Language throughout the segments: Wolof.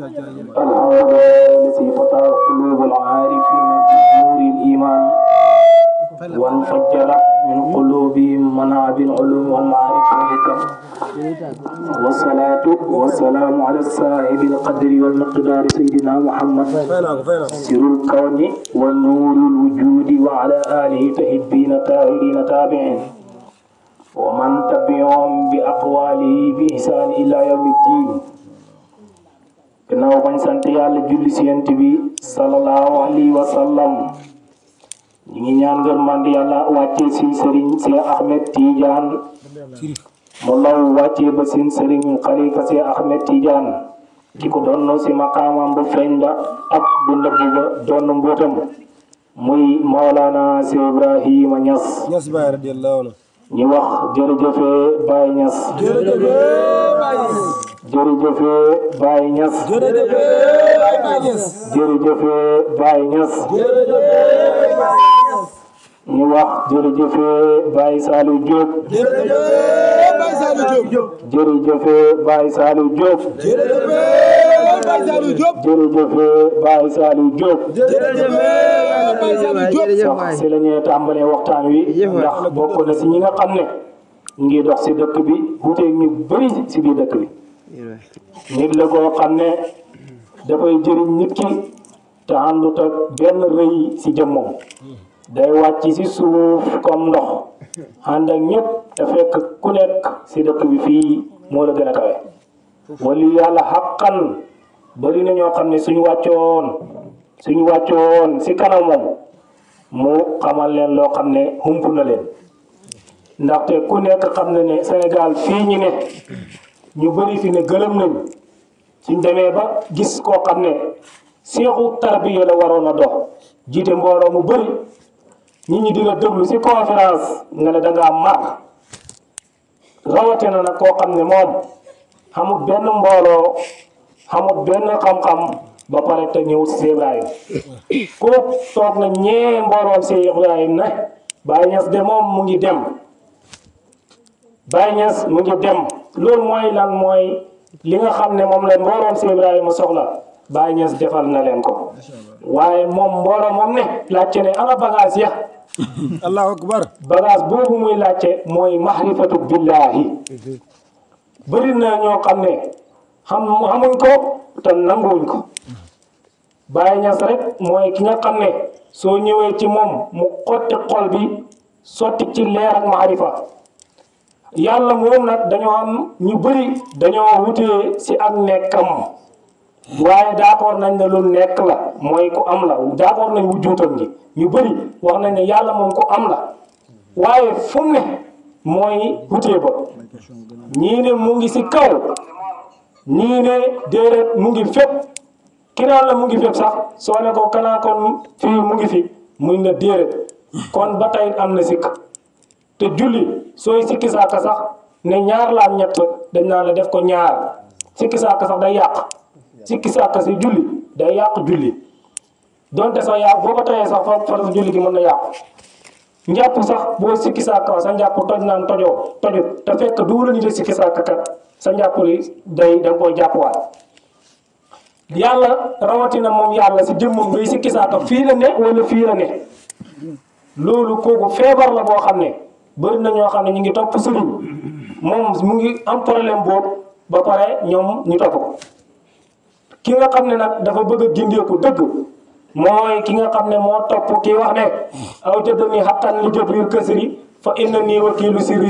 لله الذي فتح قلوب العارفين بنور الإيمان وانفجر من قلوبهم منابع العلوم والمعارف والحكم والصلاة والسلام على الصاحب القدر والمقدار سيدنا محمد سر الكون والنور الوجود وعلى آله تحبين طاهرين تابعين ومن تبعهم بأقواله بإحسان إلى يوم الدين. gannaaw bañ sant yàlla julli ci yonent bi sallallahu alayhi wa sallam ñi ngi ñaan ngërmande yàlla wàccee ci sëriñ Cheikh Ahmed Tidiane mu law wàccee ba seen sëriñ Khalifa Cheikh Ahmed Tidiane ki ko doon ci maqaamam bu feeñ ba ak bu nëbb ba doon mbootam muy Maolana Cheikh Ibrahima Niass ñu wax jërëjëfe Baye Niass jërëjëfe Baye Niass jërëjëfe Baye Niass ñu wax jërëjëfe Baye Saliou Diop jërëjëfe Baye Saliou Diop jërëjëfe Baye Saliou Diop sax si la ñuy tàmbalee waxtaan wi ndax bokk na si ñi nga xam ne ngi dox si dëkk bi wuteeg ñu bëri si biir dëkk bi nit la koo xam ne dafay jëriñ nit ki te àndut ak benn rëy si jëmmam day wàcc si suuf comme ndox ànd ak ñëpp te fekk ku nekk si dëkk bi fii moo la gën a kawe wali yàlla xaqan bari na ñoo xam ne suñu wàccoon si kanam moom mu xamal leen loo xam ne hump na leen ndaxte ku nekk xam na ne Sénégal fii ñu ne ñu bëri fi ne gëlëm nañ suñ demee ba gis koo xam ne seexu tarbiya la waroon a dox jiite mbooloo mu bëri nit ñi di la déglu si conférence nga ne da ngaa mar rawatina nag koo xam ne moom xamul benn mbooloo xamul benn xam-xam ba pare te ñëw si Ibrahima ku toog na ñee mbooloom si Ibrahima ne Baye Niass de moom mu ngi dem Baye Niass mu ngi dem loolu mooy lan mooy li nga xam ne moom la mbooloom si Ibrahima soxla Baye Niass defal na leen ko waaye moom mbooloo moom ne laajte ne ana bagage ya allahu akbar bagage boobu muy laajte mooy mahrifatu billahi bëri na ñoo xam ne xamuñ ko te nanguwuñ ko Baye Niass rek mooy ki nga xam ne soo ñëwee ci moom mu xotti xol bi sotti ci leer ak mahrifa yàlla moom nag dañoo am ñu bëri dañoo wutee si ak nekkam waaye d'accord nañ ne lu nekk la mooy ku am la d'accord nañ wujjuutam gi ñu bëri wax nañ ne yàlla moom ku am la waaye fu mu ne mooy wutee ba ñii ne mu ngi si kaw ñii ne déedéet mu ngi fépp ki naan la mu ngi fépp sax soo ne ko kanaa kon fii mu ngi fi muy na déedéet kon ba tey am na sikk te julli sooy sikki saaka sax ne ñaar la am ñett dañ naan la def ko ñaar sikki saaka sax day yàq sikki saaka si julli day yàq julli donte sax yàq boo ko tayee sax fa julli gi mën na yàqu njàpp sax boo sikki saaka sa njàpp toj naan tojut te fekk du la ñu de sikki saaka kat sa njàpp li da nga koy jàppwaat yàlla rawatina moom yàlla si jëmmam ngay sikki saaka fii la ne wala fii la ne loolu kooku feebar la boo xam ne bëri na ñoo xam ne ñu ngi topp sëriñ moom mu ngi am problème boobu ba pare ñoom ñu topp ko ki nga xam ne nag dafa bëgg a gindeeku dëgg mooy ki nga xam ne moo topp kii wax ne aw jëddani xattan li jëbril kësri fa inna nii wakiilu siri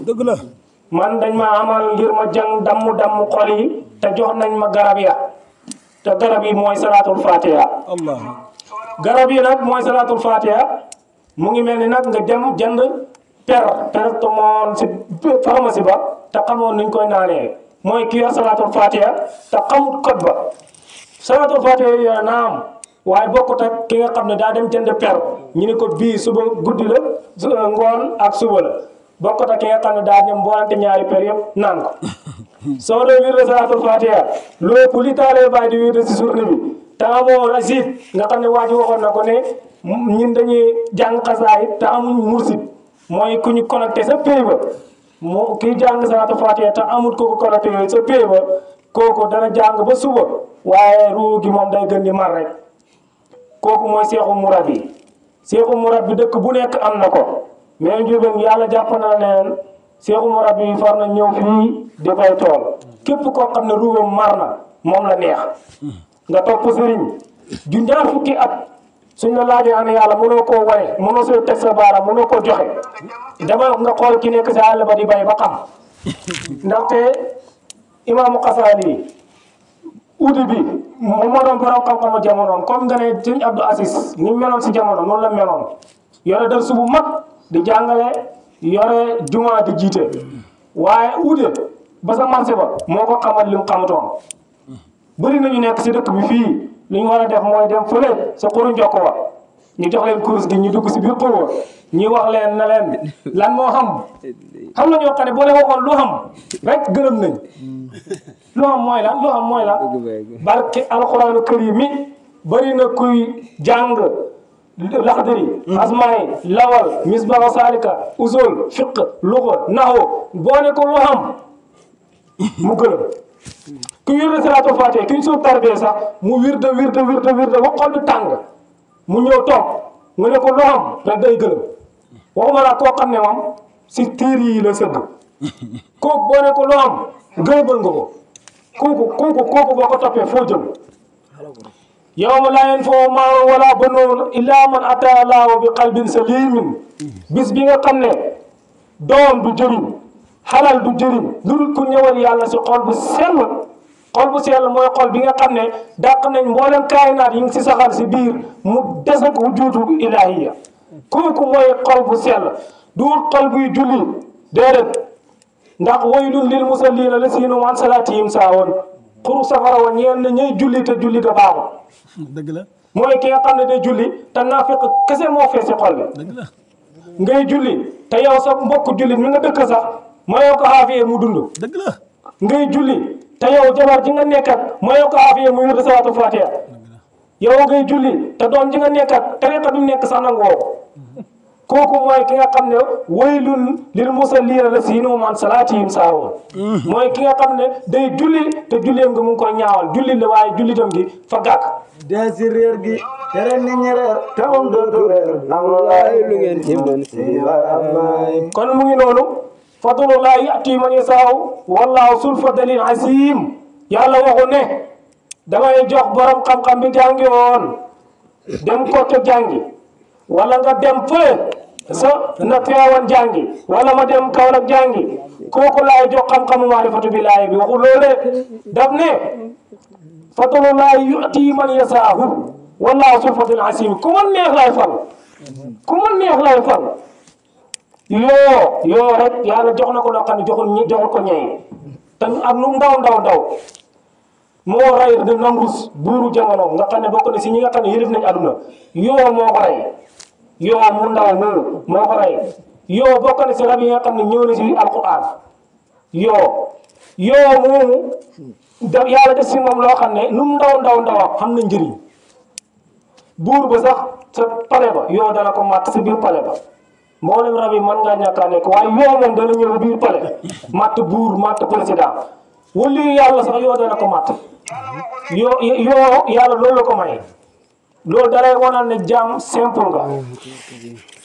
dëgg la man dañ ma amal ngir ma jàng damm xol yi te jox nañ ma garab ya te garab yi mooy salaatul fatiha allah garab yi nag mooy salaatul fatiha mu ngi mel ni nag nga dem jënd paracetamol si pharmacie ba te xamoon nuñ koy naanee mooy ki yor salaatul fatiha te xamut code ba salaatul fatiha yi yor naam waaye bokkut ak ki nga xam ne daa dem jënd ñu ne ko bii suba guddi la ngoon ak suba la bokkut ak ki nga xam ne daa dem boolante ñaari yëpp naan ko soo dee wirde salaatul fatiha lépp li taalee bàyyi di wirde si journée bi te amoo rasid nga xam ne waa ji waxoon na ko ne ñun dañuy jàng xasaay te amuñ mursid mooy ku ñu connecté sa pay ba moo kii jàng salaatul fatiha te amul ko ko connecté sa pay ba kooku dana jàng ba suba waaye ruu gi moom day gën di mar rek kooku mooy seexu murabbi seexu murabbi dëkk bu nekk am na ko mais Ndiobène yàlla jàpp na leen seexu murabbi far na ñëw fii di bay tool képp koo xam ne ruubam mar na moom la neex nga topp sëriñ ju ñaar fukki at suñ la laajee ana yàlla mënoo koo wane mënoo soo teg sa baaraam mënoo koo joxe dama nga xool ki nekk si àll ba di bay ba xam ndaxte imaamu Xasaali uudi bi moom moo doon borom xam-xamu jamonoom comme nga ne sëñ Abdou Aziz ni meloon si jamono noonu la meloon yore dal subu mag di jàngale yore juma di jiite waaye uude ba sa marché ba moo ko xamal li mu xamutoon bëri nañu nekk si dëkk bi fii li ñu war a def mooy dem fële sa xuru njokk wa ñu jox leen kurus gi ñu dugg si biir xur wa ñuy wax leen na leen lan moo xam na ñoo xam ne boo leen waxoon lu xam rek gërëm nañ lu xam mooy lan lu xam mooy lan barke alxuraanu karim mi bëri na kuy jàng laxdari asmaay lawal misbaa salika usul fiq luxa naxu boo ne ko lu xam mu gërëm ku wirde salaatul faatiha ki ñu soo tarbee sax mu wirde ba xol bi tàng mu ñëw toog nga ne ko loo xam rek day gërëm waxuma la koo xam ne moom si tiir yi la sëgg kooku boo ne ko loo xam gërëmal nga ko kooku boo ko toppee foo jëm yawma laa yanfa'u maalun wala banuun illaa man ataa Allaaha bi qalbin saliimin bis bi nga xam ne doom du jëriñ xalal du jëriñ lu dul ku ñëwal yàlla si xol bu sell mooy xol bi nga xam ne dàq nañ mboolem kaaynaat yi ngi si saxal si biir mu des ak wujuudu ilaahiya kooku mooy xol bu sell du xol buy julli déedéet ndax waylun lil musalliina llaziina hum an salaatihim saahuun xuru safara wa ñeel na ñuy julli te julli ga baaxul. dëgg la mooy ki nga xam ne day julli te naafiq kese moo fees si xol bi. dëgg la ngay julli te yow sa mbokk julli mi nga dëkk sax mayoo ko xaafiyee mu dund. dëgg la ngay julli te yow jabar ji nga nekkat mayoo ko xaafiyee mu wirde salaatu faatiha yow ngay julli te doom ji nga nekkat tariqa bi mu nekk sax nangoo ko kooku mooy ki nga xam ne waylun lil musalliina llaziina hum an salaatihim saahuun mooy ki nga xam ne day julli te julleem nga mu ngi koy ñaawal julli la waaye jullitam gi fa gàkk. dee si réer gi tere nit ñi reer te moom dootu reer nangu laay lu ngeen ci mën si baramaay. kon mu ngi noonu fadlullaahi ya'tii man yashaa'u wallaahu zul fadlil aziim yàlla waxu ne damay jox borom xam-xam bi jàngi woon dem ko te jàngi wala nga dem fële sa na Tiwaawan jàngi wala ma dem Kaolack jàngi kooku laay jox xam-xamu maarifatu billaahi bi waxu loolee daf ne fadlullaahi yu'tii man yashaa'u wallaahu zul fadlil aziim ku ma neex lay fal yoo rek yàlla jox na ko loo xam ne joxul ko ñeey te ak nu ndaw moo rey de Namrus buuru jamono nga xam ne bokk na si ñi nga xam ne yëlif nañ aduna yoo moo ko rey yoo mu ndaw moo ko rey yoo bokk na si rab yi nga xam ne ñëw na si alquran yoo moomu yàlla def si moom loo xam ne nu mu ndaw xam na njëriñ buur ba sax sa pale ba yoo dana ko màtt si biir pale ba mboolem rab yi mën ngaa ñàkk a nekk waaye yoo moom dana ñëw biir pale màtt buur màtt président wali yàlla sax yoo dana ko màtt yoo yàlla loolu la ko may loolu dalay wonal ne jaam simple nga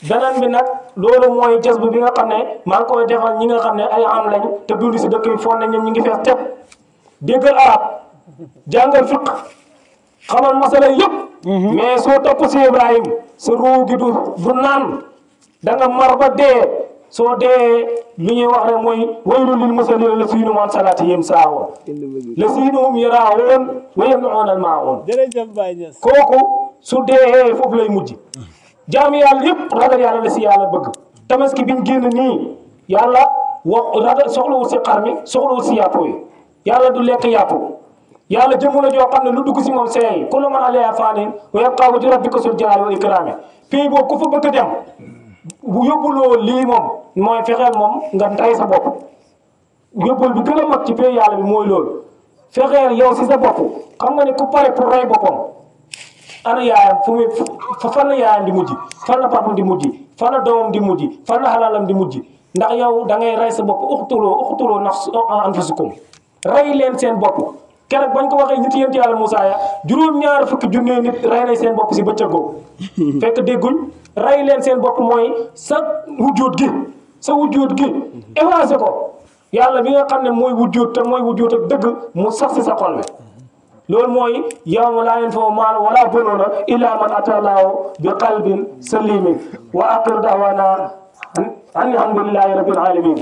beneen bi nag loolu mooy jas bi nga xam ne maa ngi koy defal ñi nga xam ne ay am lañ te dund si dëkk bi foog ne ñoom ñu ngi fees tepp déggal arab jàngal fiq xamal masala yëpp mais soo topp si Ibrahim sa ruu gi du naan da nga mar ba dee soo dee li ñuy wax rek mooy waylun lil musalliina llaziina hum an salaatihim saahuun llaziina hum yuraa'uun wa yamna'uuna al-maa'uun kooku su dee foofu lay mujj jaami yàlla yëpp ragal yàlla la si yàlla bëgg tabaski biñ génn nii yàlla wax ragal soxlawul si xar mi soxlawul si yàpp yi yàlla du lekk yàpp yàlla jëmm la joo xam ne lu dugg si moom seey kullu man alayhaa faanin wa yabqaa wajhu rabbika zul jalaali wal ikraam fii boobu ku fa bëgg a dem bu yóbbuloo lii moom mooy fexeel moom nga rey sa bopp yóbbul bi gën a mag ci pay yàlla bi mooy loolu fexeel yow si sa bopp xam nga ne ku pare pour rey boppam ana yaayam fu muy fan la yaayam di mujj fan la papam di mujj fan la doomam di mujj fan la xalaalam di mujj ndax yow da ngay rey sa bopp uxtuloo anfusakum rey leen seen bopp keroog bañ ko waxee nit yent yàlla Moussa ya juróom-ñaar fukki junne nit rey nañ seen bopp si bëccëgoo fekk dégguñ rey leen seen bopp mooy sa wujjóot gi effacé ko yàlla bi nga xam ne mooy wujjóot te mooy wujjóot ak dëgg mu sax si sa xol bi loolu mooy yawma laa yanfa'u maalun wala banuuna illaa man ataa Allaaha bi qalbin saliim wa aaxiru da'waanaa an alhamdulillaahi rabbil aalamiin.